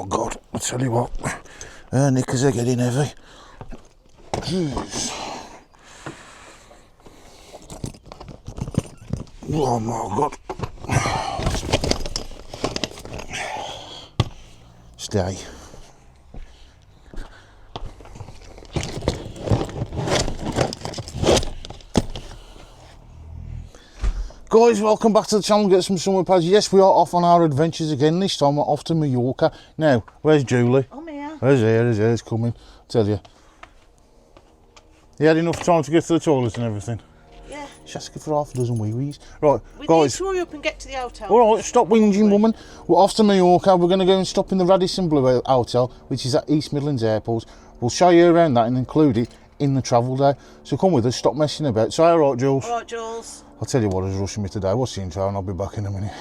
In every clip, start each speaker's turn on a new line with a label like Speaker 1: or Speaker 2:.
Speaker 1: my God, I tell you what, knickers are getting heavy. Jeez. Oh my God. Stay. Guys, welcome back to the channel. Get some summer pads. Yes, we are off on our adventures again. This time we're off to Mallorca. Now, where's Julie?
Speaker 2: I'm here.
Speaker 1: Where's here? He's coming. I tell you. You had enough time to get to the toilet and everything?
Speaker 2: Yeah.
Speaker 1: She's asking for half a dozen wee-wees. Right,
Speaker 2: We
Speaker 1: guys.
Speaker 2: need to hurry up and get to the hotel.
Speaker 1: Alright, stop whinging, woman. We're off to Mallorca. We're going to go and stop in the Radisson Blu hotel, which is at East Midlands Airport. We'll show you around that and include it in the travel day. So come with us, stop messing about. So, alright, Jules?
Speaker 2: Alright, Jules.
Speaker 1: I'll tell you what is rushing me today. What's the intro and I'll be back in a minute.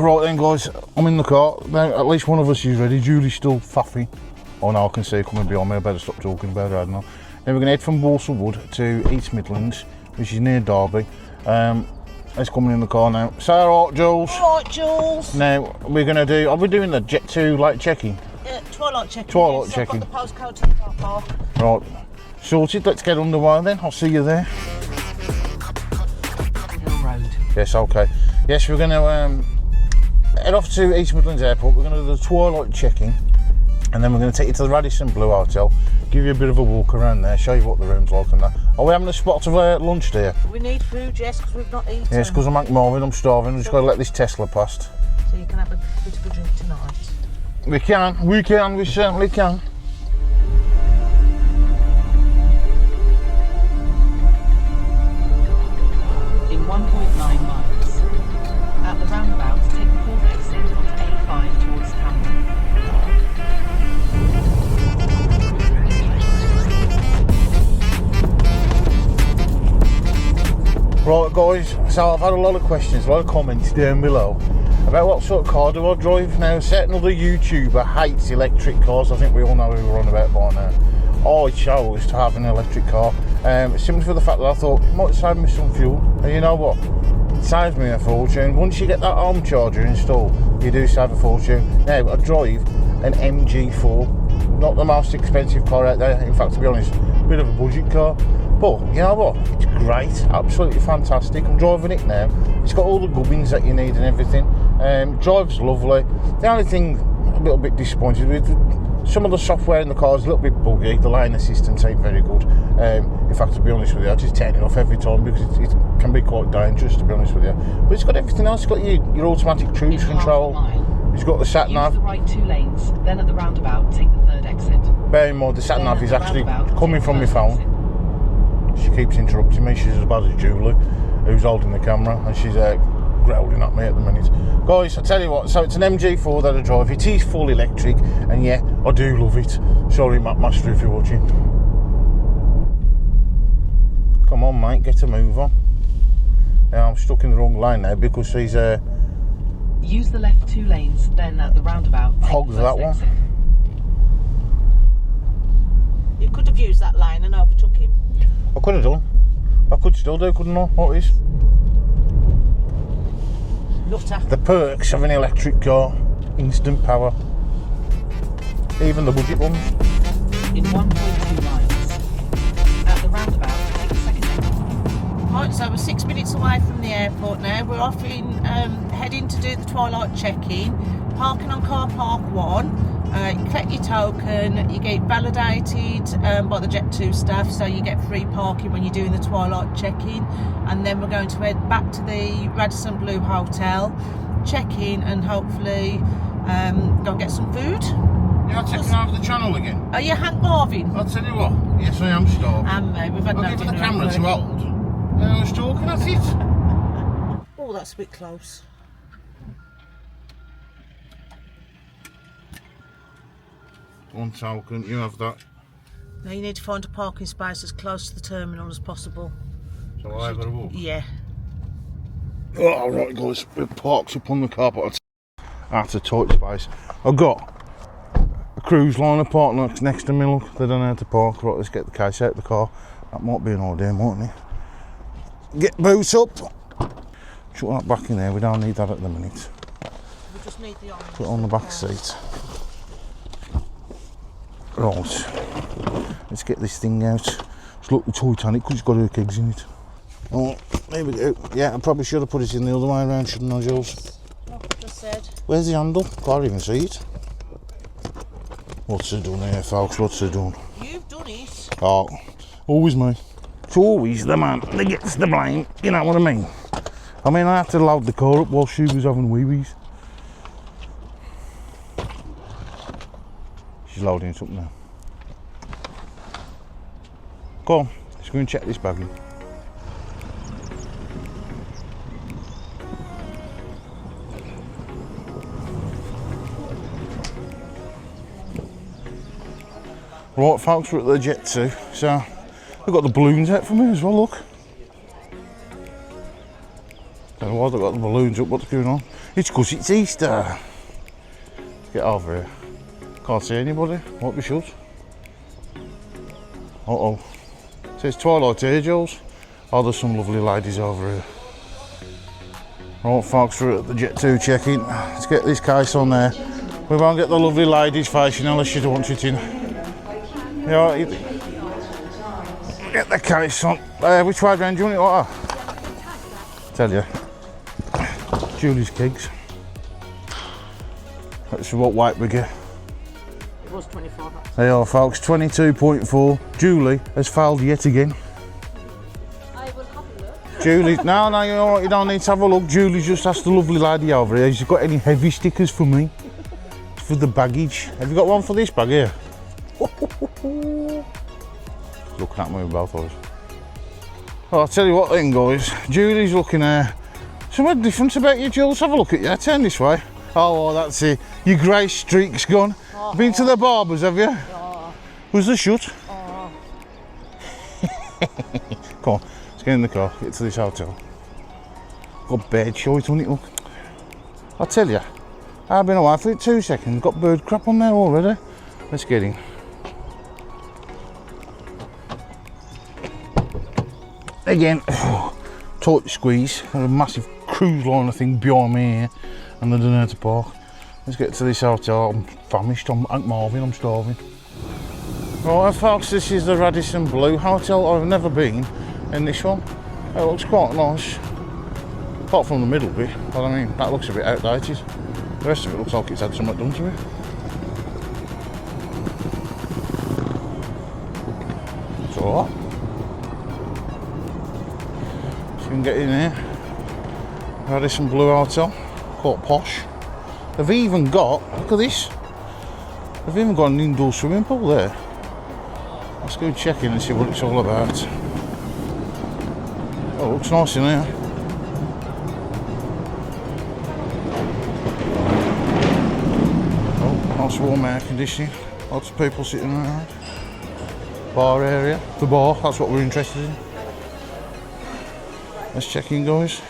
Speaker 1: Right then, guys, I'm in the car. Now, at least one of us is ready. Julie's still faffing. Oh no, I can see her coming behind me. I better stop talking about her, hadn't I? Then we're going to head from Wood to East Midlands, which is near Derby. It's coming in the car now. So, alright, Jules.
Speaker 2: Alright, Jules.
Speaker 1: Now, we're going to do, are we doing the Jet2 late checking?
Speaker 2: Twilight checking.
Speaker 1: Twilight
Speaker 2: yes,
Speaker 1: checking.
Speaker 2: I've got the postcode to the car park.
Speaker 1: Right, sorted. Let's get underway then. I'll see you there.
Speaker 2: Road.
Speaker 1: Yes, okay. Yes, we're going to head off to East Midlands Airport. We're going to do the Twilight checking. And then we're going to take you to the Radisson Blu hotel, give you a bit of a walk around there, show you what the room's like and that. Are we having a spot of lunch there?
Speaker 2: We need food, yes, because we've not eaten.
Speaker 1: Yes, because I'm McMarvin, I'm starving. I've just got to let this Tesla past.
Speaker 2: So you can have a bit of a drink tonight.
Speaker 1: We certainly can.
Speaker 3: In 1.9 miles. At the roundabout, take the fourth exit onto A5 towards Camden.
Speaker 1: Right guys, so I've had a lot of questions, a lot of comments down below about what sort of car do I drive. Now, certain other YouTuber hates electric cars. I think we all know who we're on about by now. I chose to have an electric car, simply for the fact that I thought it might save me some fuel. And you know what? It saves me a fortune. Once you get that home charger installed, you do save a fortune. Now, I drive an MG4, not the most expensive car out there. In fact, to be honest, a bit of a budget car. But you know what? It's great, absolutely fantastic. I'm driving it now. It's got all the gubbins that you need and everything. Drives lovely. The only thing I'm a little bit disappointed with, some of the software in the car is a little bit buggy. The lane assistance ain't very good. In fact, to be honest with you, I just turn it off every time because it can be quite dangerous, to be honest with you. But it's got everything else. It's got your automatic cruise control. It's got the sat nav.
Speaker 3: Use the right 2 lanes, then at the roundabout, take the third exit.
Speaker 1: Bear in mind, the sat nav is actually coming from my phone. She keeps interrupting me. She's as bad as Julie, who's holding the camera, and she's growling at me at the minute. Guys, I tell you what, so it's an MG4 that I drive. It is full electric, and yeah, I do love it. Sorry, Matt Master, if you're watching. Come on, mate, get a move on. Now, I'm stuck in the wrong lane now because he's
Speaker 3: Use the left 2 lanes, then at the roundabout, take
Speaker 1: hogs
Speaker 3: the
Speaker 1: that
Speaker 3: first
Speaker 1: one.
Speaker 3: exit.
Speaker 2: You could have used that line and overtook him.
Speaker 1: I could have done. I could still do, couldn't I? What is?
Speaker 2: Nutter.
Speaker 1: The perks of an electric car. Instant power. Even the budget ones.
Speaker 3: In 1.2 miles. At the roundabout, take the second exit.
Speaker 2: Right, so we're 6 minutes away from the airport now. We're off in, heading to do the Twilight check-in. Parking on car park 1. You collect your token, you get validated by the Jet2 staff, so you get free parking when you're doing the Twilight check-in. And then we're going to head back to the Radisson Blu hotel, check in, and hopefully go and get some food.
Speaker 1: You're taking over the channel again?
Speaker 2: Are you Hank Marvin?
Speaker 1: I'll tell you what, yes I am starving.
Speaker 2: We've had
Speaker 1: I'll
Speaker 2: no
Speaker 1: give
Speaker 2: dinner.
Speaker 1: the camera to hold. And I was talking at it.
Speaker 2: Oh, that's a bit close.
Speaker 1: One token, you have that.
Speaker 2: Now you need to find a parking space as close to the terminal as possible.
Speaker 1: So I have a walk.
Speaker 2: Yeah.
Speaker 1: Oh, right guys, we're parked up on the car park. That's a tight space. I've got a cruise liner parked next to me, look, they don't know how to park. Right, let's get the case out of the car. That might be an idea, mightn't it? Get boots up. Shut that back in there, we don't need that at the minute.
Speaker 2: We just need the orange.
Speaker 1: Put it on the back seat. Right, let's get this thing out. It's like the Titanic because it's got her kegs in it. Oh, there we go. Yeah, I probably should have put it in the other way around, shouldn't I, Jules?
Speaker 2: Like I just said.
Speaker 1: Where's the handle? Can't even see it. What's it done here, folks? What's it done?
Speaker 2: You've done it.
Speaker 1: Oh, always me. It's always the man that gets the blame. You know what I mean? I mean, I had to load the car up while she was having wee-wees. She's loading it up now. Go on, let's go and check this bag in. Right folks, we're at the Jet2, so they've got the balloons out for me as well, look. Don't know why they've got the balloons up, what's going on? It's because it's Easter. Let's get over here. Can't see anybody, might be shut. Uh-oh. It says Twilight here, Jules. Oh, there's some lovely ladies over here. Right folks, we're at the Jet2 check-in. Let's get this case on there. We won't get the lovely ladies facing unless she don't want it in. Yeah, get the case on. Which way round do you want it like that? Tell you. Julie's kegs. That's what weight we get.
Speaker 2: It was 24.
Speaker 1: They are folks, 22.4. Julie has failed yet again.
Speaker 4: I will have a look.
Speaker 1: Julie, no, you're all right, you don't need to have a look. Julie just asked the lovely lady over here, has she got any heavy stickers for me? For the baggage. Have you got one for this bag here? Looking at me with both eyes. Well, I'll tell you what then guys, Julie's looking somewhat different about you, Jules. Have a look at you, turn this way. Oh, that's it, your grey streak's gone. Been to the barbers, have you? Was the shut? Come on, let's get in the car, get to this hotel. Got bed choice on it, look. I'll tell you, I've been away for 2 seconds, got bird crap on there already. Let's get in. Again, tight squeeze, got a massive cruise liner thing behind me here, and I don't know how to park. Let's get to this hotel. I'm famished, I'm Aunt Marvin, I'm starving. Right folks, this is the Radisson Blu hotel. I've never been in this one. It looks quite nice, apart from the middle bit, but I mean, that looks a bit outdated. The rest of it looks like it's had something done to it. It's alright. So you can get in here. Radisson Blu hotel, quite posh. They've even got, look at this, they've even got an indoor swimming pool there. Let's go check in and see what it's all about. Oh, looks nice in here. Oh, nice warm air conditioning, lots of people sitting around. Bar area, the bar, that's what we're interested in. Let's check in guys.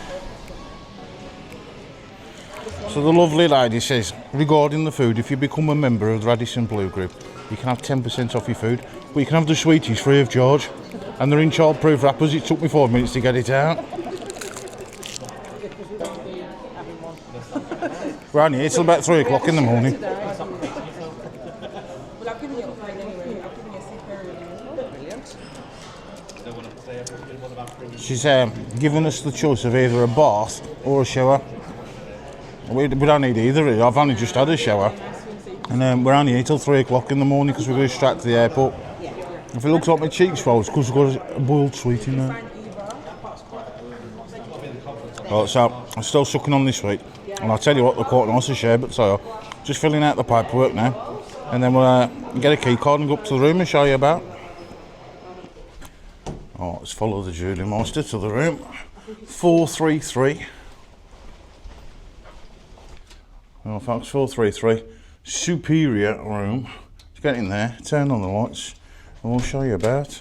Speaker 1: So the lovely lady says, regarding the food, if you become a member of the Radisson Blu group, you can have 10% off your food, but you can have the sweeties free of charge. And they're in child-proof wrappers. It took me 5 minutes to get it out. We're only here till about 3 o'clock in the morning. She's given us the choice of either a bath or a shower. We don't need either. I've only just had a shower, and we're only here till 3 o'clock in the morning because we're going straight to the airport. If it looks like my cheeks swollen, because we've got a boiled sweet in there. Right, so I'm still sucking on this sweet, and I'll tell you what, they're quite nice to share. But so just filling out the paperwork now, and then we'll get a key card and go up to the room and show you about. Oh, let's follow the Julie Master to the room. 433. Well, folks, 433, superior room. Let's get in there, turn on the lights, and we'll show you about.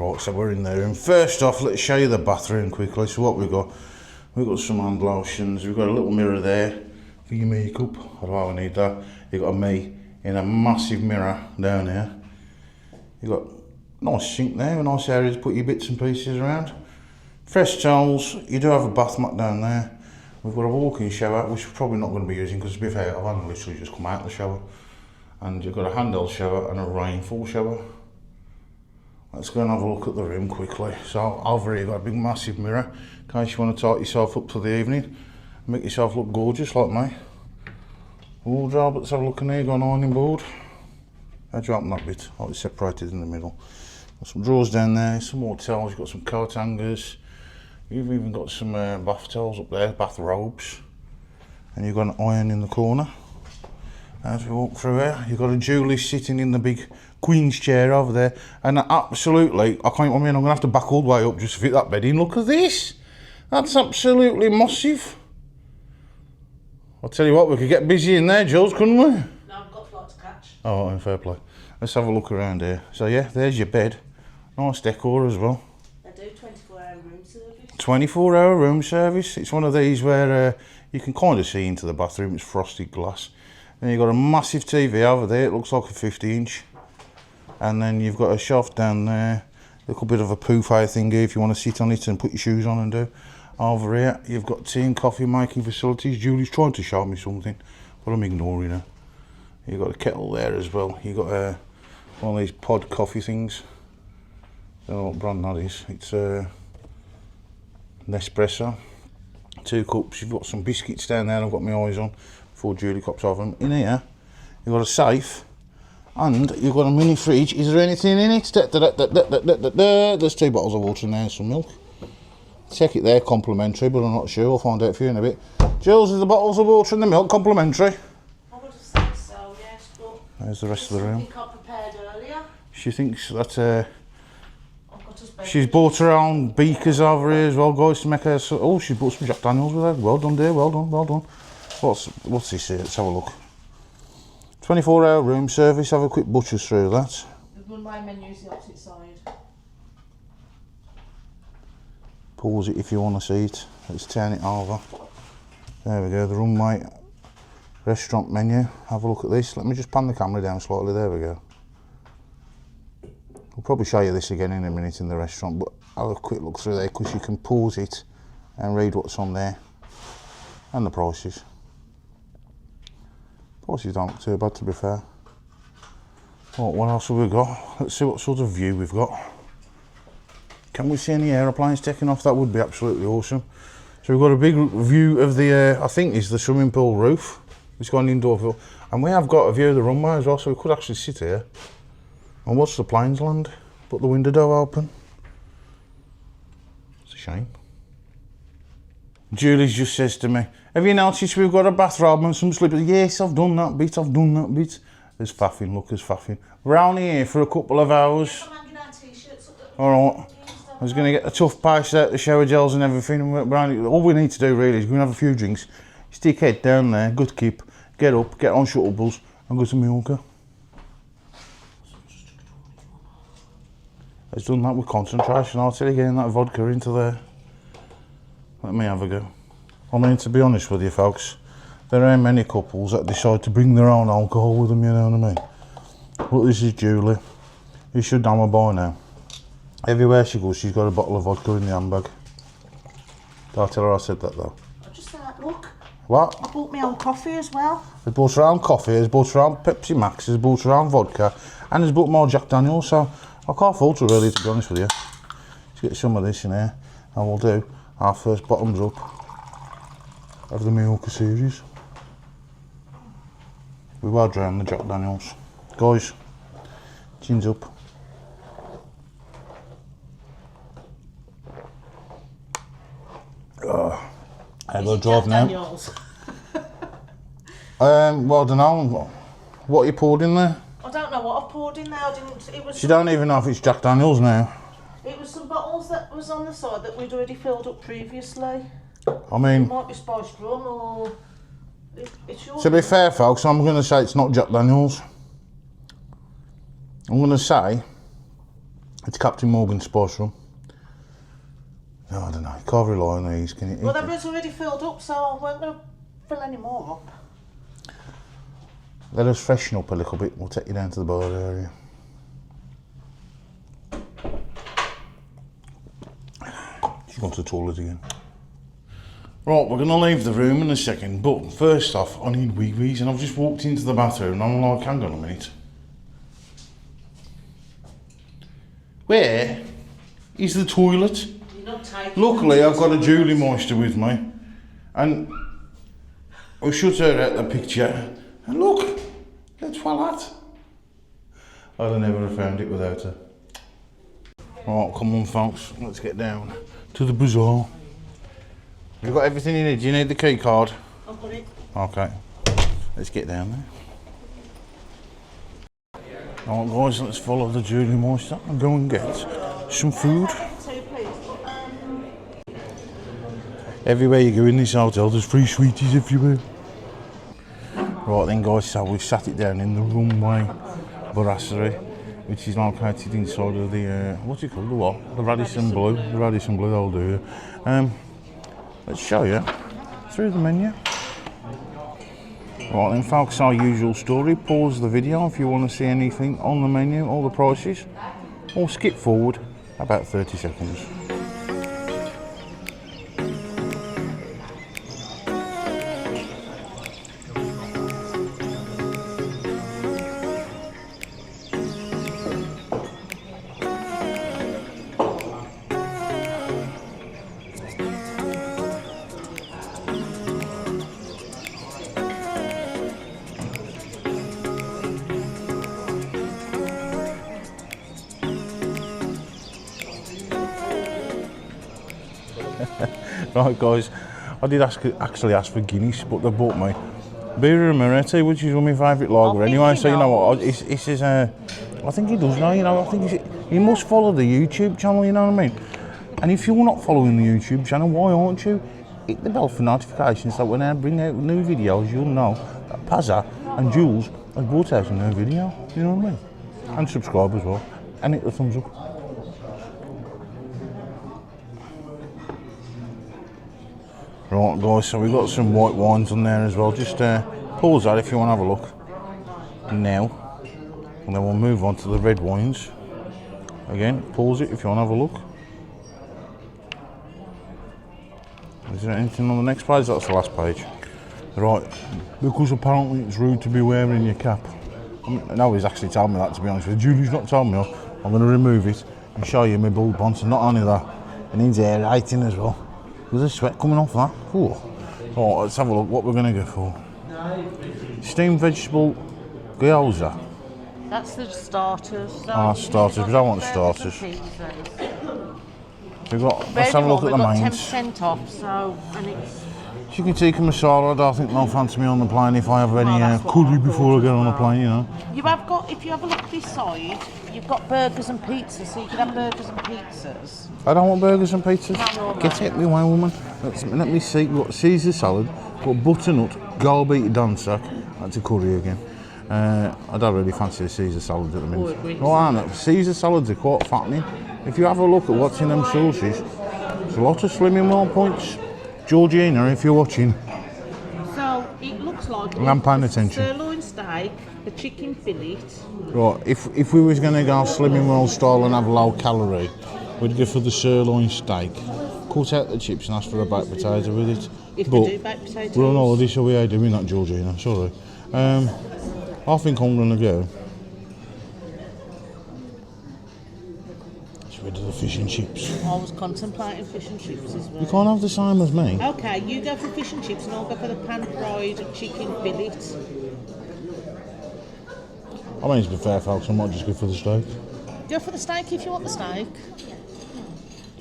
Speaker 1: Right, so we're in there. And first off, let's show you the bathroom quickly. So what we've got some hand lotions. We've got a little mirror there for your makeup. I don't know I need that. You've got me in a massive mirror down here. You've got a nice sink there, a nice area to put your bits and pieces around. Fresh towels. You do have a bath mat down there. We've got a walk-in shower, which we're probably not going to be using because to be fair, I've only literally just come out of the shower. And you've got a handheld shower and a rainfall shower. Let's go and have a look at the room quickly. So over here you've got a big massive mirror in case you want to tidy yourself up for the evening. Make yourself look gorgeous like me. Wardrobe, let's have a look in here, got an ironing board. How'd you open that bit? Oh, it's separated in the middle. Got some drawers down there, some more towels, you've got some coat hangers. You've even got some bath towels up there, bath robes. And you've got an iron in the corner. As we walk through here, you've got a Julie sitting in the big Queen's chair over there. And absolutely, I'm going to have to back all the way up just to fit that bed in. Look at this. That's absolutely massive. I'll tell you what, we could get busy in there, Jules, couldn't we?
Speaker 2: No, I've got a flight to catch.
Speaker 1: Oh, fair play. Let's have a look around here. So yeah, there's your bed. Nice decor as well.
Speaker 2: They do 24-hour room service.
Speaker 1: 24-hour room service. It's one of these where you can kind of see into the bathroom. It's frosted glass. Then you've got a massive TV over there. It looks like a 50-inch. And then you've got a shelf down there. A little bit of a buffet thing here if you want to sit on it and put your shoes on and do. Over here, you've got tea and coffee making facilities. Julie's trying to show me something, but I'm ignoring her. You've got a kettle there as well. You've got one of these pod coffee things. I don't know what brand that is. It's Nespresso. 2 cups. You've got some biscuits down there I've got my eyes on before Julie cops over them. In here, you've got a safe and you've got a mini fridge. Is there anything in it? There's 2 bottles of water in there and some milk. Check it there, complimentary, but I'm not sure. I'll find out for you in a bit. Jules, is the bottles of water and the milk complimentary?
Speaker 2: I would have said so, yes, but...
Speaker 1: There's the rest of the room.
Speaker 2: I prepared earlier.
Speaker 1: She thinks that she's bought her own beakers over here as well, guys, to make her... Oh, she bought some Jack Daniels with her. Well done, dear, well done, well done. What's this here? Let's have a look. 24-hour room service. Have a quick butcher's through that.
Speaker 2: My menu's the opposite side.
Speaker 1: Pause it if you want to see it. Let's turn it over. There we go, the Runway restaurant menu. Have a look at this. Let me just pan the camera down slightly. There we go. We'll probably show you this again in a minute in the restaurant, but have a quick look through there because you can pause it and read what's on there and the prices. Prices don't look too bad, to be fair. Right, what else have we got? Let's see what sort of view we've got. Can we see any aeroplanes taking off? That would be absolutely awesome. So we've got a big view of the, I think is the swimming pool roof. It's got an indoor pool. And we have got a view of the runway as well, so we could actually sit here and watch the planes land. Put the window door open. It's a shame. Julie just says to me, have you noticed we've got a bathrobe and some slippers? Yes, I've done that bit, There's faffing, look, there's faffing. We're only here for a couple of hours. Alright. I was going to get the tough paste out, the shower gels and everything. All we need to do really is go and have a few drinks, stick head down there, good keep, get up, get on Shuttle Bus and go to Mallorca. It's done that with concentration. I'll tell you, getting that vodka into there. Let me have a go. I mean, to be honest with you folks, there ain't many couples that decide to bring their own alcohol with them, you know what I mean? But this is Julie. You should know her by now. Everywhere she goes, she's got a bottle of vodka in the handbag. I'll tell her I said that though.
Speaker 2: I just said, look.
Speaker 1: What?
Speaker 2: I bought my own coffee as well.
Speaker 1: Has bought her own coffee, has bought her own Pepsi Max, has bought her own vodka, and has bought more Jack Daniels, so I can't fault her really, to be honest with you. Let's get some of this in here, and we'll do our first bottoms up of the Mallorca series. We will drown the Jack Daniels. Guys, chins up. I go drive now. Well, I don't know. What you poured in there?
Speaker 2: I don't know what I poured in there. It was.
Speaker 1: She don't even know if it's Jack Daniels now.
Speaker 2: It was some bottles that was on the side that we'd already filled up previously.
Speaker 1: I mean,
Speaker 2: it might be spiced rum or. It's yours.
Speaker 1: To be fair, folks, I'm going to say it's not Jack Daniels. I'm going to say It's Captain Morgan's spice rum. No, I don't know. You can't rely on these, can you?
Speaker 2: Well, that was already filled up, so I won't going to fill any more up.
Speaker 1: Let us freshen up a little bit. We'll take you down to the bar area. She's gone to the toilet again. Right, we're going to leave the room in a second, but first off, I need wee-wees, and I've just walked into the bathroom and I'm like, hang on a minute. Where is the toilet? Luckily, I've got a Julie Moisture with me, and we shut her out the picture, and look, the Twilight. I'd have never have found it without her. Right, come on folks, let's get down to the bazaar. Have you got everything you need? Do you need the key card?
Speaker 2: I've got it.
Speaker 1: Okay, let's get down there. Alright guys, let's follow the Julie Moisture and go and get some food. Everywhere you go in this hotel, there's free sweeties everywhere. Right then guys, so we've sat it down in the Runway Brasserie, which is located inside of the, what's it called, the what? The Radisson Blu. The Radisson Blu, that'll do. Let's show you through the menu. Right then folks, our usual story, pause the video if you want to see anything on the menu, all the prices, or skip forward about 30 seconds. Right guys, I did actually ask for Guinness, but they bought me Birra Moretti, which is one of my favourite lager anyway, so you know what, he says, I think he does know, you know, I think he must follow the YouTube channel, you know what I mean? And if you're not following the YouTube channel, why aren't you? Hit the bell for notifications so when I bring out new videos, you'll know that Pazza and Jules have brought out a new video, you know what I mean? And subscribe as well, and hit the thumbs up. Right guys, so we've got some white wines on there as well, just pause that if you want to have a look now, and then we'll move on to the red wines. Again, pause it if you want to have a look. Is there anything on the next page? That's the last page. Right, because apparently it's rude to be wearing your cap. No, he's actually told me that, to be honest with you. Julie's not told me. I'm going to remove it and show you my bald bonds, and not only that, it needs aerating as well. There's a sweat coming off that. Ooh. Right, let's have a look what we're going to go for. Steamed vegetable gyoza.
Speaker 2: That's the starters. So
Speaker 1: Starters. We don't want starters. We've got, let's have a look at the mains.
Speaker 2: 10% off, so, and it's...
Speaker 1: Chicken tikka masala, I don't think they'll fancy me on the plane if I have any curry before I get on the plane, you know.
Speaker 2: You have got, if you have a look this side, you've got burgers and pizzas, so you can have burgers and pizzas.
Speaker 1: I don't want burgers and pizzas. Get out of my way, woman. Let me see. We've got Caesar salad, got butternut, galbi dansak. That's a curry again. I don't really fancy the Caesar salad at the minute. No, I know. Caesar salads are quite fattening. If you have a look at what's in them sauces, there's a lot of Slimming World points. Georgina, if you're watching.
Speaker 2: So it looks like
Speaker 1: I'm paying attention.
Speaker 2: Sirloin steak, the chicken fillet.
Speaker 1: Right, if we was going to go Slimming World style and have low calorie, we'd go for the sirloin steak. Cut out the chips and ask for a baked potato with it.
Speaker 2: If we do baked potatoes.
Speaker 1: We're on holiday, so we are doing that, Georgina. Sorry. I think I'm going to go. Get rid of the fish and chips.
Speaker 2: I was contemplating fish and chips as well.
Speaker 1: You can't have the same as me.
Speaker 2: Okay, you go for fish and chips and I'll go for the pan-fried chicken fillet.
Speaker 1: I mean, to be fair, folks, I might just go for the steak.
Speaker 2: Go for the steak if you want the steak.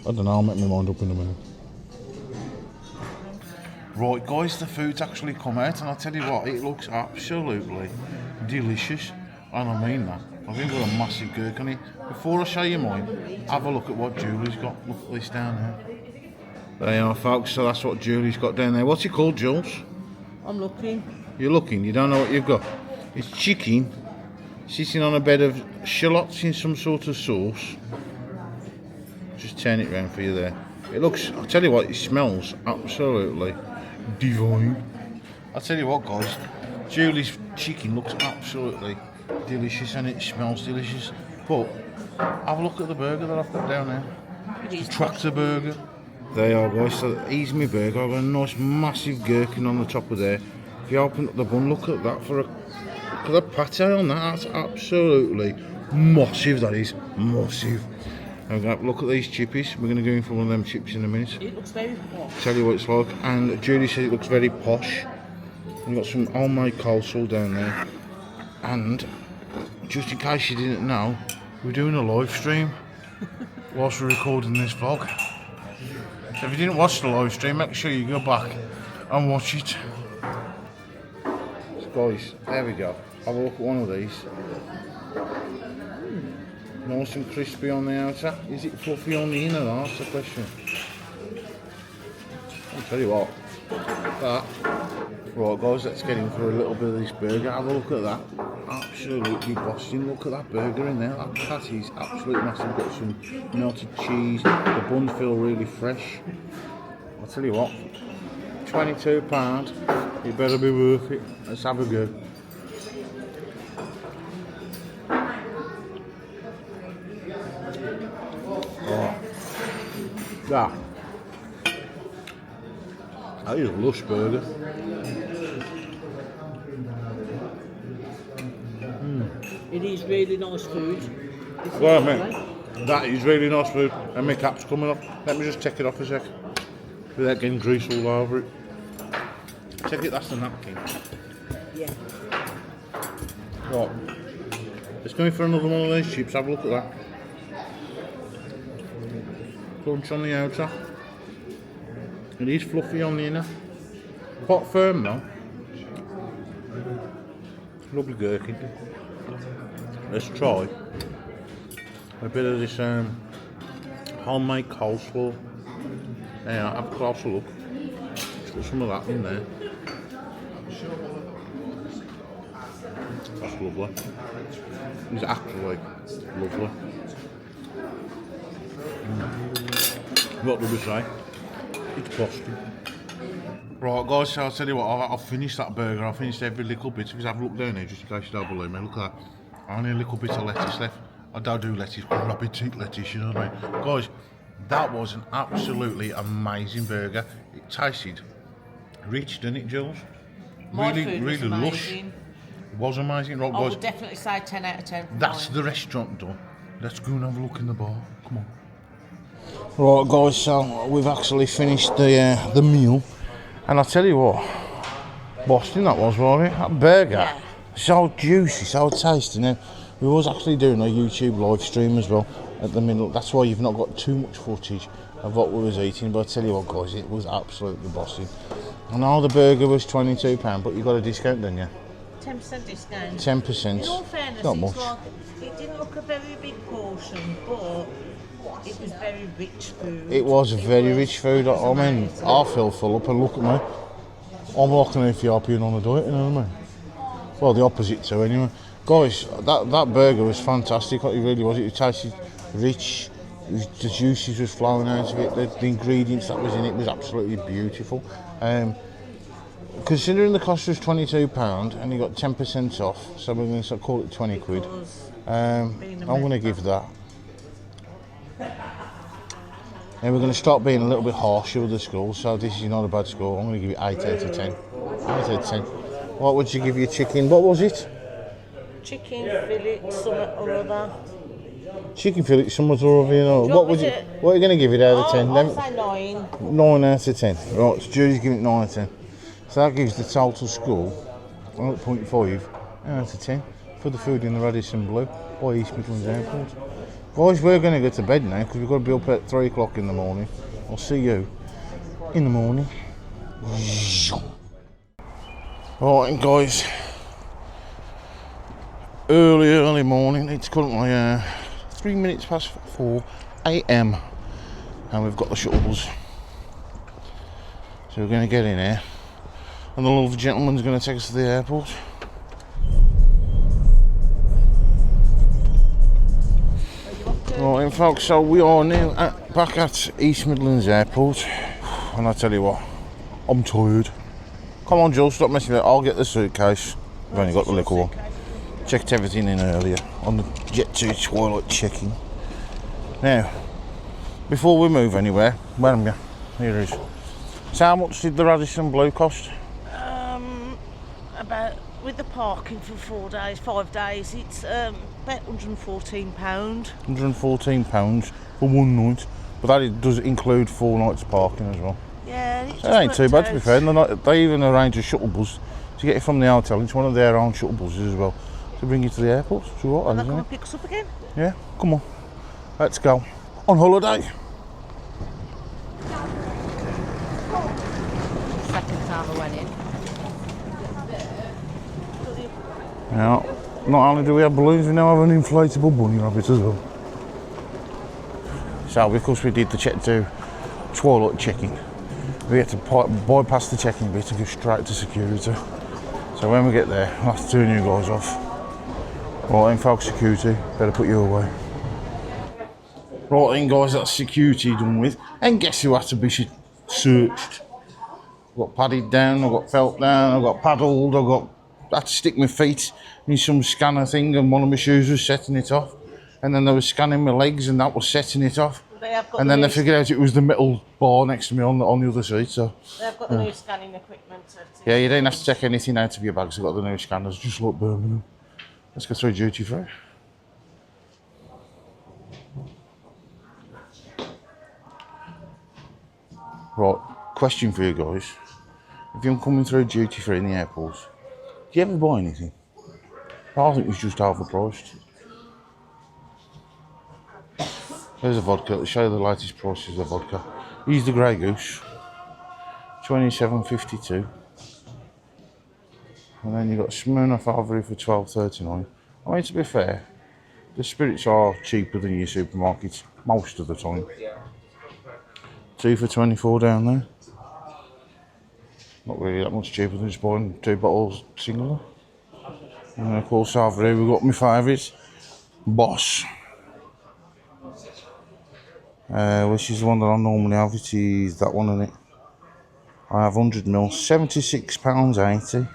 Speaker 1: I don't know, I'll make my mind up in a minute. Right guys, the food's actually come out and I'll tell you what, it looks absolutely delicious. And I mean that. I've even got a massive gherk on it. Before I show you mine, have a look at what Julie's got. Look at this down there. There you are folks, so that's what Julie's got down there. What's it called, Jules?
Speaker 2: I'm looking.
Speaker 1: You're looking, you don't know what you've got. It's chicken sitting on a bed of shallots in some sort of sauce. Just turn it round for you there. It looks, I'll tell you what, it smells absolutely divine. I'll tell you what guys, Julie's chicken looks absolutely delicious and it smells delicious. But have a look at the burger that I've got down there. It's a tractor burger. There you are guys, so here's my burger. I've got a nice massive gherkin on the top of there. If you open up the bun, look at that for a, look at the pate on that, that's absolutely massive, that is, massive. Look at these chippies, we're going to go in for one of them chips in a minute.
Speaker 2: It looks very posh.
Speaker 1: Tell you what it's like, and Julie said it looks very posh. We've got some homemade coleslaw down there. And, just in case you didn't know, we're doing a live stream whilst we're recording this vlog. So if you didn't watch the live stream, make sure you go back and watch it. So guys, there we go. Have a look at one of these. Nice and crispy on the outer. Is it fluffy on the inner? That's the question. I'll tell you what. That. Right guys, let's get in for a little bit of this burger. Have a look at that. Absolutely busting. Look at that burger in there. That patty is absolutely massive. We've got some melted cheese. The buns feel really fresh. I'll tell you what. £22. It better be worth it. Let's have a go. That is a lush burger.
Speaker 2: It is really nice food.
Speaker 1: Well, mate, that is really nice food. And my cap's coming off. Let me just take it off a sec without getting grease all over it. Check it, that's the napkin.
Speaker 2: Yeah.
Speaker 1: Right. Let's go in for another one of those chips. Have a look at that. Crunch on the outer. It is fluffy on the inner. Quite firm though. Lovely gherkin. Let's try a bit of this homemade coleslaw. Yeah, have a closer look. Let's put some of that in there. That's lovely. It's actually lovely. What do we say? It's busting. Right guys, so I'll tell you what, I've finished that burger, I've finished every little bit. If you have a look down here, just in case you don't believe me, look at that. Only a little bit of lettuce left. I don't do lettuce, but rabbit eat lettuce, you know what I mean? Guys, that was an absolutely amazing burger. It tasted rich, didn't it, Jules? Really lush. It was amazing. Right,
Speaker 2: I
Speaker 1: guys,
Speaker 2: would definitely say 10 out of 10.
Speaker 1: that's the restaurant done. Let's go and have a look in the bar. Come on. Right guys, so we've actually finished the meal, and I'll tell you what, Boston that was, wasn't it? That burger, yeah. So juicy, so tasty. Now, we was actually doing a YouTube live stream as well at the middle. That's why you've not got too much footage of what we was eating, but I tell you what guys, it was absolutely Boston. I know the burger was £22, but you got a discount, didn't you?
Speaker 2: 10% discount.
Speaker 1: 10%.
Speaker 2: In all fairness,
Speaker 1: not much.
Speaker 2: Like, it didn't look a very big portion, but it was very rich food.
Speaker 1: It was very rich food. I mean, I feel full up, and look at me. I'm like an Ethiopian on a diet, you know what I mean? Well, the opposite too, anyway. Guys, that burger was fantastic. It really was. It tasted rich. The juices was flowing out of it. The ingredients that was in it was absolutely beautiful. Considering the cost was £22 and you got 10% off, so we're going to call it 20 quid. I'm going to give that. And we're going to start being a little bit harsher with the score, so this is not a bad score. I'm going to give it 8 out of 10. 8 out of 10. What would you give your chicken? What was it?
Speaker 2: Chicken fillet, something or other.
Speaker 1: Chicken fillet, something or other, you know. What are you going to give it out of 10?
Speaker 2: I'll say 9.
Speaker 1: 9 out of 10. Right, so Julie's giving it 9 out of 10. So that gives the total score 0.5 out of 10 for the food in the Radisson Blu by East Midlands Airport. Guys, we're going to go to bed now because we've got to be up at 3 o'clock in the morning. I'll see you in the morning. Right, guys. Early morning. It's currently 3 minutes past 4 AM. And we've got the shuttles. So we're going to get in here. And the lovely gentleman's going to take us to the airport. Right, folks, so we are now back at East Midlands Airport, and I tell you what, I'm tired. Come on, Jill, stop messing with it. I'll get the suitcase. I've only got the liquor one. Checked everything in earlier on the Jet2 Twilight checking. Now, before we move anywhere, where am I? Here it is. So how much did the Radisson Blu cost?
Speaker 2: About, with the parking for 4 days, 5 days, it's about £114.
Speaker 1: £114 for one night, but that does include 4 nights parking as well.
Speaker 2: Yeah, it
Speaker 1: That ain't too bad to be fair. They even arrange a shuttle bus to get you from the hotel into one of their own shuttle buses as well to bring you to the airport. So what?
Speaker 2: And they'll come and pick us up again?
Speaker 1: Yeah, come on. Let's go. On holiday.
Speaker 4: Second time I went in.
Speaker 1: Now, not only do we have balloons, we now have an inflatable bunny rabbit as well. So, because we did the Jet2 Twilight checking, we had to bypass the checking bit and go straight to security. So when we get there, I'll have to turn you guys off. Right then, folks, security, better put you away. Right then, guys, that's security done with. And guess who had to be searched? I got padded down, I got felt down, I got paddled, I had to stick my feet in some scanner thing, and one of my shoes was setting it off. And then they were scanning my legs, and that was setting it off. And then they figured out it was the metal bar next to me on the other seat. So
Speaker 2: they've got the new scanning equipment.
Speaker 1: Yeah, you don't have to check anything out of your bags. They've got the new scanners, just like Birmingham. Let's go through duty free. Right, question for you guys. If you're coming through duty free in the airports, do you ever buy anything? I think it's just overpriced. There's a vodka. I'll show you the latest prices of vodka. Here's the Grey Goose, £27.52. And then you've got Smirnoff Ivory for £12.39. I mean, to be fair, the spirits are cheaper than your supermarkets most of the time. 2 for £24 down there. Not really that much cheaper than just buying 2 bottles singular. And of course, over here we've got my favourites, Boss. Which is the one that I normally have. It is that one, isn't it? I have 100ml, £76.80.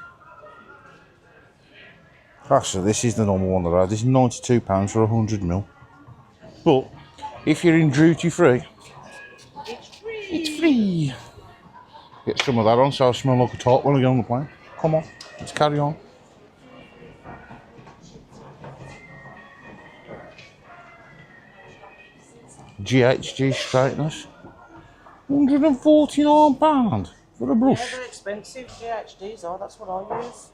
Speaker 1: Actually, this is the normal one that I have. This is £92 for 100ml. But if you're in duty free, it's free. Get some of that on so I smell like a top when I get on the plane. Come on, let's carry on. GHG straighteners, £149 for a brush.
Speaker 2: Yeah, they're expensive. GHDs are, that's what I use.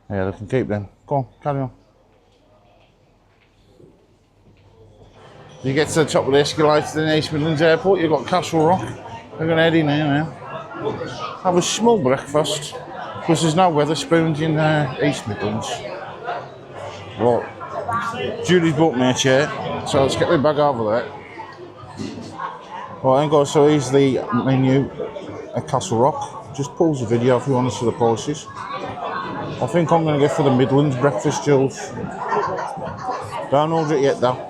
Speaker 1: Yeah, they can keep them. Go on, carry on. You get to the top of the escalator in East Midlands Airport, you've got Castle Rock. We're going to head in here now. Have a small breakfast, because there's no Weatherspoons in East Midlands. Right, Julie's bought me a chair, so let's get my bag over there. Right then guys, so here's the menu at Castle Rock. Just pause the video if you want to see the prices. I think I'm going to go for the Midlands breakfast, Jules. Don't order it yet though.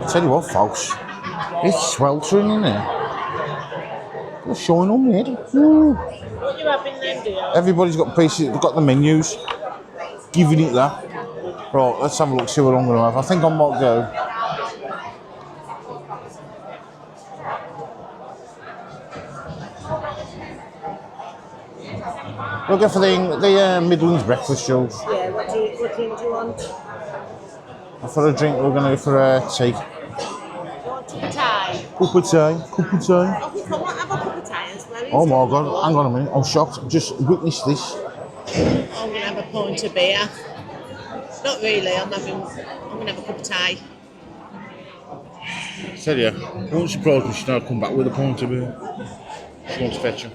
Speaker 1: I tell you what, folks, it's sweltering in there. It's showing on me.
Speaker 2: What are you having then, dear?
Speaker 1: Everybody's got pieces, they've got the menus, giving it that. Right, let's have a look, see what I'm going to have. I think I might go. We'll go for the Midlands breakfast, Jules.
Speaker 2: Yeah, what drink do you want?
Speaker 1: For a drink, we're going to go for a tea. Cup of tea.
Speaker 2: Oh, we can't have a cup of tea as well.
Speaker 1: Oh my God, hang on a minute, I'm shocked. Just witness this.
Speaker 2: I'm going to have a pint of beer. Not really, I'm going to have a cup of tea.
Speaker 1: Tell you, I won't surprise me she's now come back with a pint of beer. She wants to fetch him.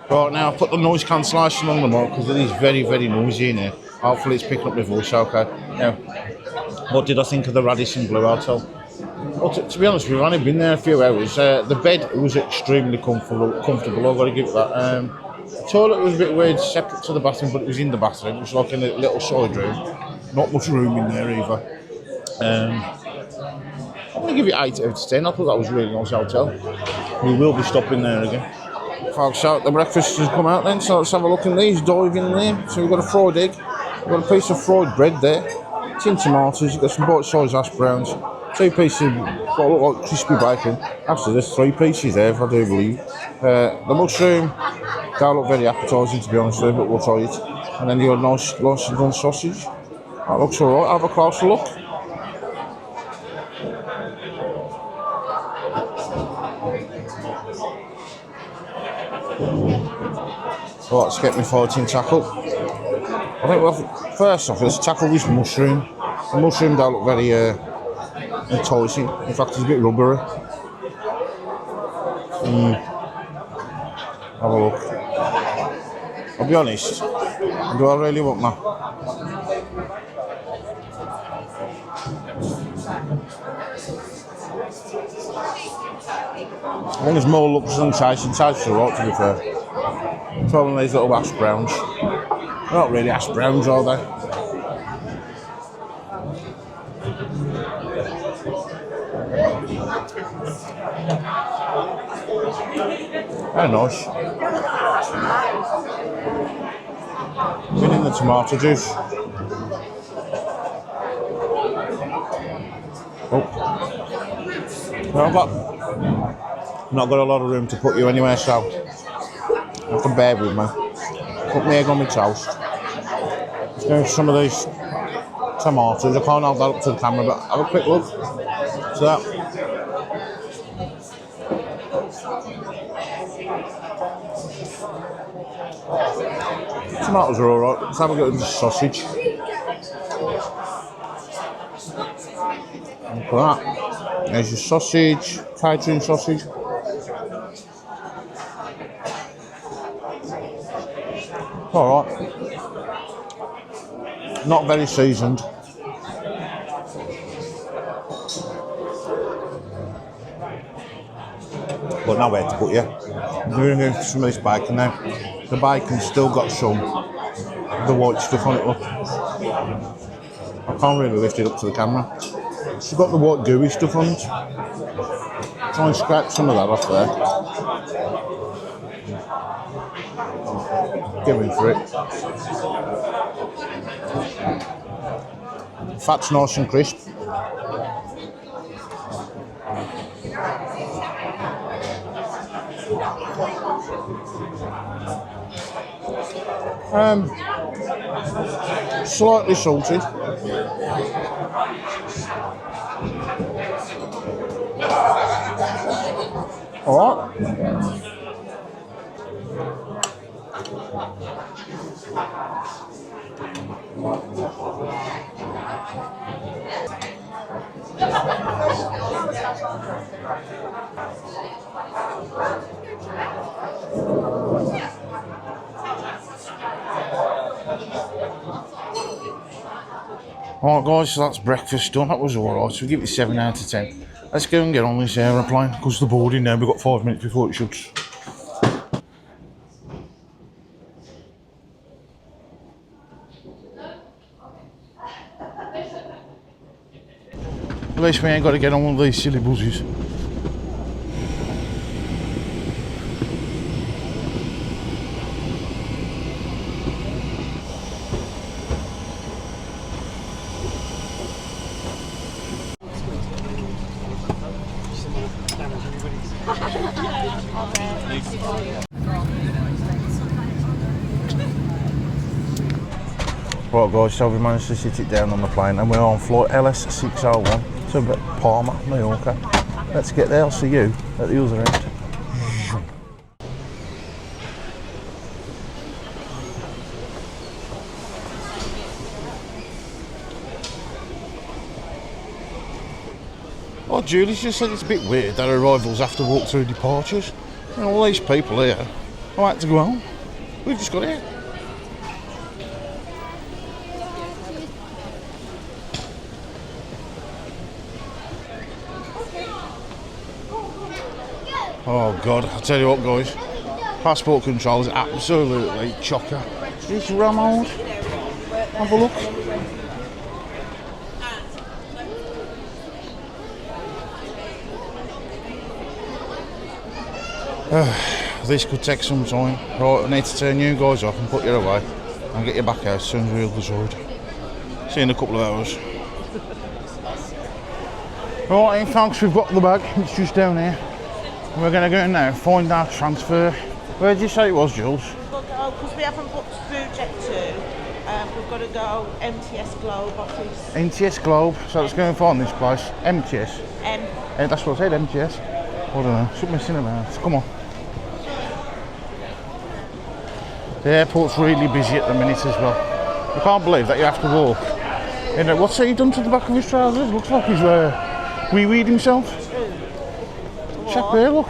Speaker 1: Right, now I've put the noise cancellation on the mark because it is very, very noisy in here. Hopefully it's picking up my voice, okay. Now, What did I think of the Radisson Blu hotel? Well, to be honest, we've only been there a few hours. The bed was extremely comfortable. I've got to give it that. The toilet was a bit weird, separate to the bathroom, but it was in the bathroom. It was like in a little side room. Not much room in there either. I'm going to give it 8 out of 10. I thought that was a really nice hotel. We will be stopping there again. Folks, so the breakfast has come out then, so let's have a look in these, dive in there. So we've got a fried egg, we've got a piece of fried bread there, tin tomatoes, you've got some bite-sized hash browns, 2 pieces of what look like crispy bacon. Actually, there's 3 pieces there, if I do believe. The mushroom, don't look very appetising to be honest with you, but we'll try it. And then you've got a nice and done sausage. That looks alright, have a closer look. Right, let's get my fighting tackle. I think well, first off, let's tackle this mushroom. The mushroom don't look very enticing. In fact, it's a bit rubbery. Have a look. I'll be honest, do I really want that? I think there's more looks than taste, and tastes alright to be fair. Throwing these little hash browns. They're not really hash browns, are they? Very nice. Been in the tomato juice. Oh. Well, I've not got a lot of room to put you anywhere, so you can bear with me. Put my egg on my toast. Let's go some of these tomatoes. I can't hold that up to the camera, but have a quick look. So that. Tomatoes are alright. Let's have a go at the sausage. Look at that. There's your sausage, catering sausage. Alright. Not very seasoned. But nowhere to put you. I'm going to go some of this bacon now. The bacon's still got some of the white stuff on it, look. I can't really lift it up to the camera. It's got the white gooey stuff on it. Try and scrape some of that off there. Going for it. Fat's nice and crisp. Slightly salted. All right. Alright guys, so that's breakfast done. That was alright, so we'll give it 7 out of 10. Let's go and get on this aeroplane because the boarding now, we've got 5 minutes before it shuts. At least we ain't got to get on one of these silly buses. Right guys, so we managed to sit it down on the plane and we're on flight LS601 to Palma, Mallorca. Let's get there, I'll see you at the other end. Oh, Julie's just said it's a bit weird that arrivals have to walk through departures. And all these people here, I had to go home. We've just got here. Oh God, I'll tell you what guys, passport control is absolutely chocker. It's rammed. Have a look. This could take some time. Right, I need to turn you guys off and put you away and get you back out as soon as we're decide. See you in a couple of hours. Right, folks, we've got the bag. It's just down here. We're going to go in now, find our transfer. Where did you say it was, Jules?
Speaker 2: We'll go, because we haven't booked through Jet2, we've got to go MTS Globe office.
Speaker 1: MTS Globe, so let's go and find this place. MTS. That's what I said, MTS. I don't know, something missing about. Come on. The airport's really busy at the minute as well. I can't believe that you have to walk. You know, what's he done to the back of his trousers? Looks like he's wee-weed himself. Check there, look.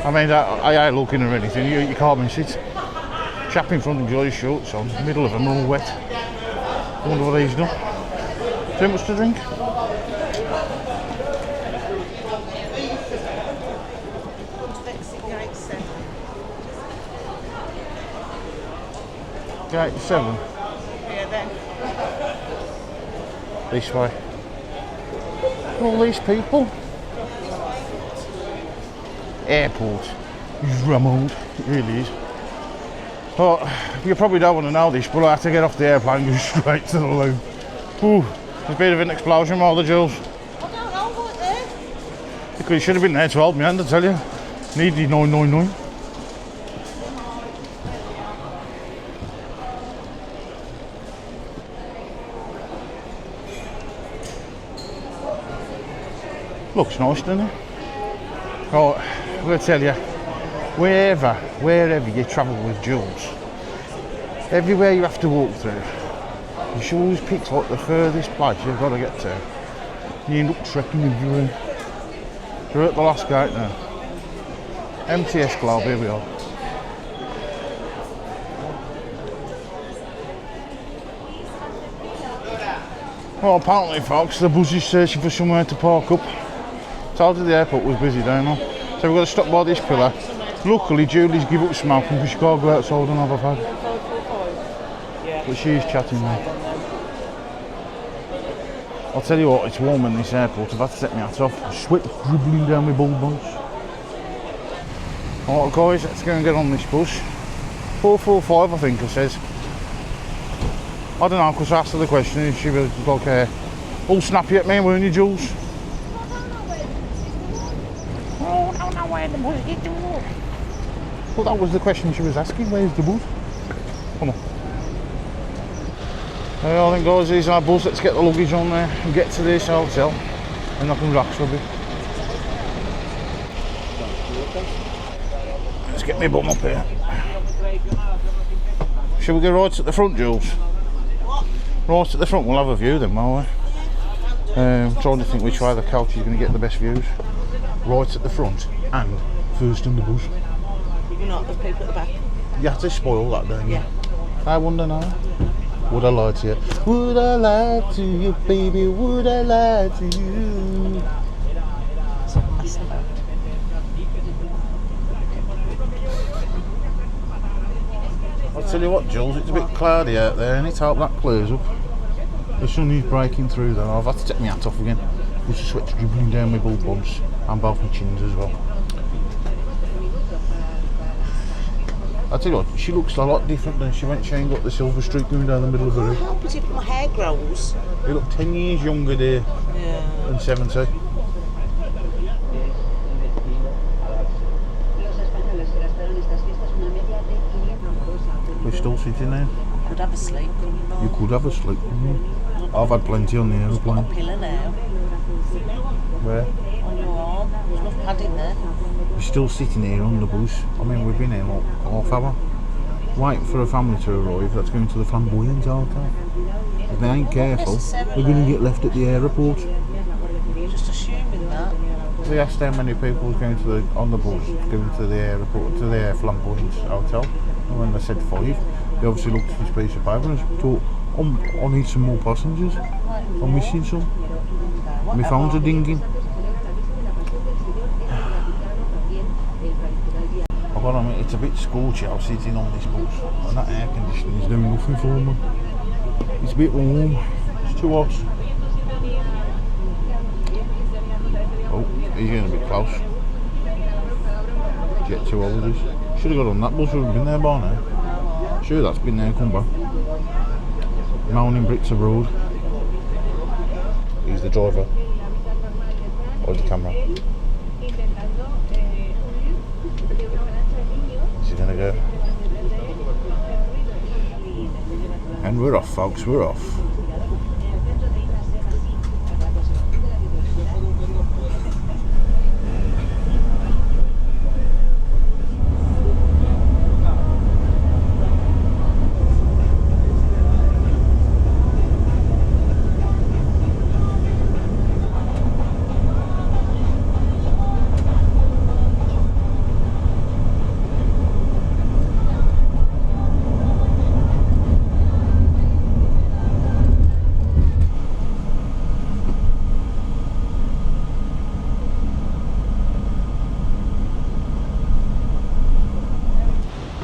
Speaker 1: I mean, I ain't looking or anything, you can't miss it. Chap in front of you, his shorts on, the middle of them are all wet. I wonder what he's done. Too much to drink? Gate 7.
Speaker 2: Yeah, then.
Speaker 1: This way. All these people. Airport is rammed, it really is. But you probably don't want to know this, but I had to get off the airplane and go straight to the loo. Ooh, there's a bit of an explosion, all the Jules.
Speaker 2: I don't know what there.
Speaker 1: Because you should have been there to hold me hand, I tell you. Needed 999. Looks nice, doesn't it? Right, I'm going to tell you, wherever you travel with Jules, everywhere you have to walk through, you should always pick like the furthest place you've got to get to. You end up trekking everywhere. We're at the last gate now. MTS Globe, here we are. Well, apparently folks, the bus is searching for somewhere to park up. Told you the airport was busy down there. So we've got to stop by this pillar. Luckily Julie's give up smoking because she can't go outside and have a fag. But she's chatting now. I'll tell you what, it's warm in this airport. I've had to take my hat off. Sweat dribbling down my bald bones. Alright guys, let's go and get on this bus. 445 I think it says. I don't know, because I asked her the question and she was like all snappy at me, weren't you, Jules? Well, that was the question she was asking, where's the bus? Come on. I think guys, these are our bus, let's get the luggage on there and get to this hotel and I can relax for a bit. Let's get my bum up here. Shall we go right at the front, Jules? Right at the front, we'll have a view then, won't we? Trying to think which way the coach is going to get the best views. Right at the front and first in the bus.
Speaker 2: You're not the people at the back.
Speaker 1: You have to spoil that, don't you?
Speaker 2: Yeah.
Speaker 1: I wonder now. Would I lie to you? Would I lie to you, baby? Would I lie to you?
Speaker 2: That's about.
Speaker 1: I'll tell you what, Jules, it's a bit cloudy out there and it's hope that clears up. The sun is breaking through though. I've had to take my hat off again. With the sweat dribbling down my bald bumps and both my chins as well. I'll tell you what, she looks a lot different than she went. She ain't got the silver streak going down the middle of her head.
Speaker 2: How pretty my hair grows.
Speaker 1: You look 10 years younger there than 70. We're still sitting there.
Speaker 2: Could have a sleep.
Speaker 1: You could have a sleep. I've had plenty on the aeroplane.
Speaker 2: A pillow now.
Speaker 1: Where?
Speaker 2: On your arm. There's enough padding there.
Speaker 1: We're still sitting here on the bus. I mean, we've been here like half hour. Waiting for a family to arrive that's going to the Flamboyant hotel. If they ain't careful, they're going to get left at the airport.
Speaker 2: You're just assuming that.
Speaker 1: They asked how many people was going to on the bus going to the airport, to the Flamboyant hotel. And when they said 5, they obviously looked at this piece of paper and thought, I need some more passengers. I'm missing some. My phones are dinging. Well, I mean, it's a bit scorchy. I was sitting on this bus, and that air conditioning is doing nothing for me. It's a bit warm. It's too hot. Oh, he's getting a bit close. Jet2 holidays. Should have got on that bus. Would have been there by now. Sure, that's been there. Come back. Mountain bricks abroad. He's the driver. Hold the camera. Is he gonna go? And we're off, folks. We're off.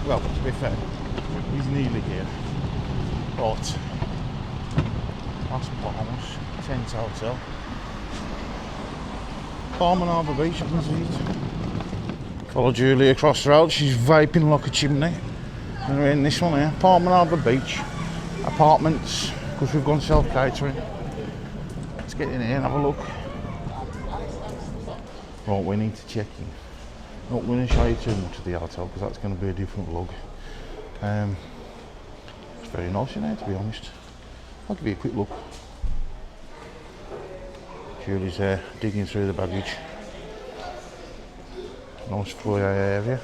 Speaker 1: Well, to be fair, he's nearly here. But Las Palmas, Tent Hotel. Palm and Harbour Beach, I can see it. Follow Julie across the road, she's vaping like a chimney. And we're in this one here, Palm and Harbour Beach. Apartments, because we've gone self-catering. Let's get in here and have a look. Right, we need to check in. Not going to show you too much of the hotel because that's going to be a different vlog. It's very nice in here, to be honest. I'll give you a quick look. Julie's digging through the baggage. Nice foyer area.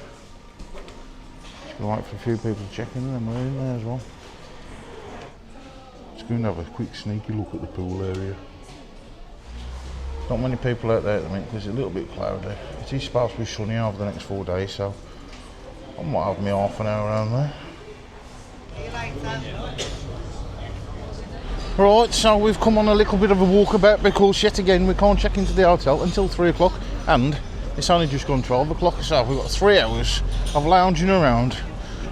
Speaker 1: Just going to wait for a few people to check in and then we're in there as well. Just going to have a quick sneaky look at the pool area. Not many people out there at the minute because it's a little bit cloudy. It is supposed to be sunny over the next 4 days, so I might have me half an hour around there. Right, so we've come on a little bit of a walkabout because yet again we can't check into the hotel until 3 o'clock and it's only just gone 12 o'clock, so we've got 3 hours of lounging around,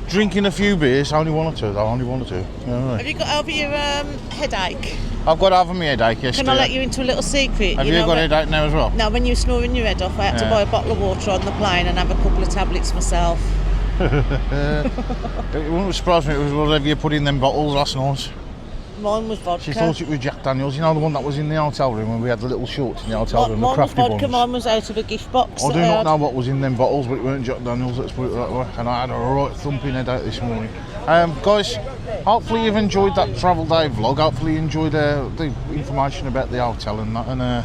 Speaker 1: drinking a few beers, only 1 or 2 though, only 1 or 2. Right.
Speaker 2: Have you got over your headache?
Speaker 1: I've got over my headache, yes.
Speaker 2: Can I let you into a little secret?
Speaker 1: Have you got a headache now as well?
Speaker 2: No, when you were snoring your head off, I had to buy a bottle of water on the plane and have a couple of tablets myself.
Speaker 1: It wouldn't surprise me if it was whatever you put in them bottles last night.
Speaker 2: Mine was vodka.
Speaker 1: She thought it was Jack Daniels, you know, the one that was in the hotel room when we had the little shorts in the hotel room, the
Speaker 2: Mine was
Speaker 1: crafty
Speaker 2: vodka,
Speaker 1: ones.
Speaker 2: mine was out of a gift box.
Speaker 1: I do not know what was in them bottles, but it weren't Jack Daniels, let's put it that way. And I had a right thumping headache this morning. Guys, hopefully you've enjoyed that travel day vlog. Hopefully you enjoyed the information about the hotel and that. And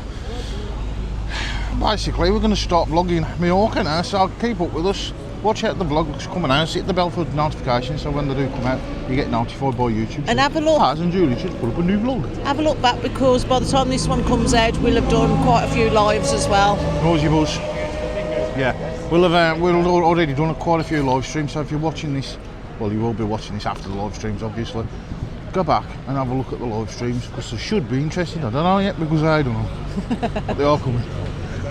Speaker 1: basically we're going to start vlogging Mallorca now, so keep up with us. Watch out the vlogs coming out, hit the bell for notifications so when they do come out you get notified by YouTube.
Speaker 2: And have a look.
Speaker 1: Paz and Julie should put up a new vlog.
Speaker 2: Have a look back because by the time this one comes out we'll have done quite a few lives as well.
Speaker 1: Noisy buzz. Yeah, we'll already done quite a few live streams, so if you're watching this, well you will be watching this after the live streams obviously, go back and have a look at the live streams because they should be interesting. I don't know yet because I don't know, but they are coming.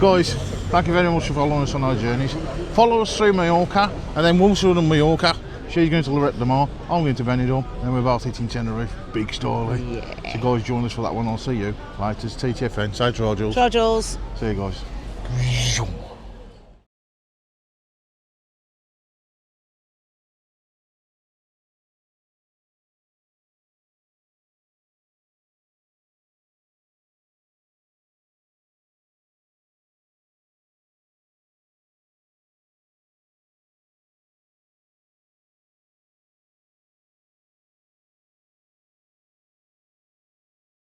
Speaker 1: Guys, thank you very much for following us on our journeys. Follow us through Mallorca, and then once we're done Mallorca, she's going to Lorette de Mar, I'm going to Benidorm, and we're both hitting Tenerife. Big story. Yeah. So guys, join us for that one. I'll see you later. TTFN. Say Jules.
Speaker 2: Jules.
Speaker 1: See you guys.